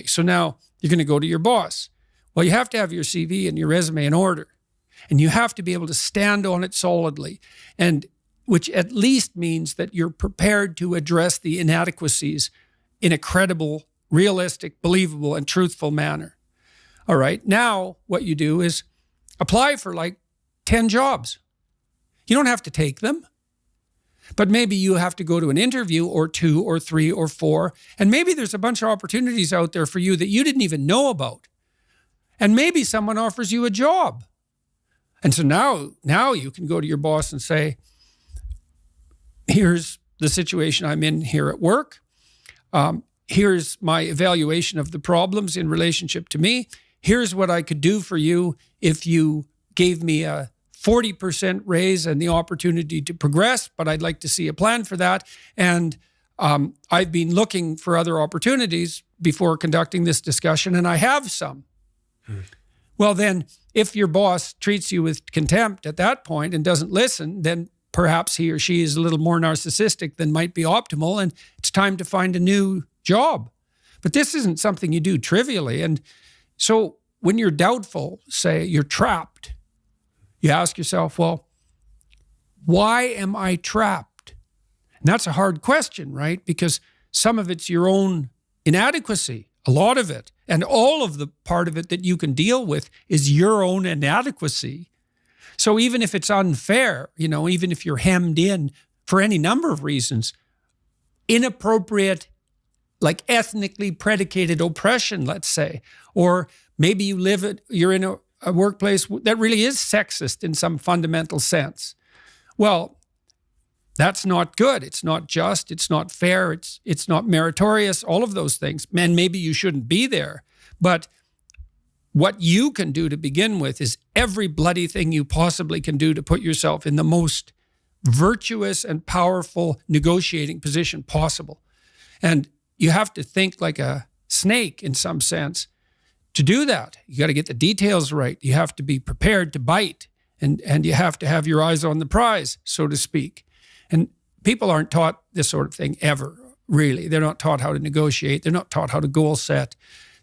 So now you're going to go to your boss. Well, you have to have your CV and your resume in order. And you have to be able to stand on it solidly, and which at least means that you're prepared to address the inadequacies in a credible, realistic, believable, and truthful manner. All right. Now what you do is apply for like 10 jobs. You don't have to take them, but maybe you have to go to an interview or 2 or 3 or 4. And maybe there's a bunch of opportunities out there for you that you didn't even know about. And maybe someone offers you a job. And so now you can go to your boss and say, here's the situation I'm in here at work. Here's my evaluation of the problems in relationship to me. Here's what I could do for you if you gave me a 40% raise and the opportunity to progress, but I'd like to see a plan for that. And I've been looking for other opportunities before conducting this discussion, and I have some. Well, then, if your boss treats you with contempt at that point and doesn't listen, then perhaps he or she is a little more narcissistic than might be optimal, and it's time to find a new job. But this isn't something you do trivially. And so when you're doubtful, say you're trapped, you ask yourself, well, why am I trapped? And that's a hard question, right? Because some of it's your own inadequacy, a lot of it. And all of the part of it that you can deal with is your own inadequacy. So even if it's unfair, even if you're hemmed in for any number of reasons, inappropriate, like ethnically predicated oppression, let's say, or maybe you're in a workplace that really is sexist in some fundamental sense. Well, that's not good. It's not just. It's not fair. It's not meritorious. All of those things. And maybe you shouldn't be there. But what you can do to begin with is every bloody thing you possibly can do to put yourself in the most virtuous and powerful negotiating position possible. And you have to think like a snake in some sense to do that. You got to get the details right. You have to be prepared to bite, and you have to have your eyes on the prize, so to speak. And people aren't taught this sort of thing ever, really. They're not taught how to negotiate. They're not taught how to goal set.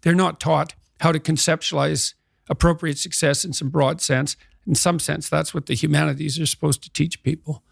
They're not taught how to conceptualize appropriate success in some broad sense. In some sense, that's what the humanities are supposed to teach people.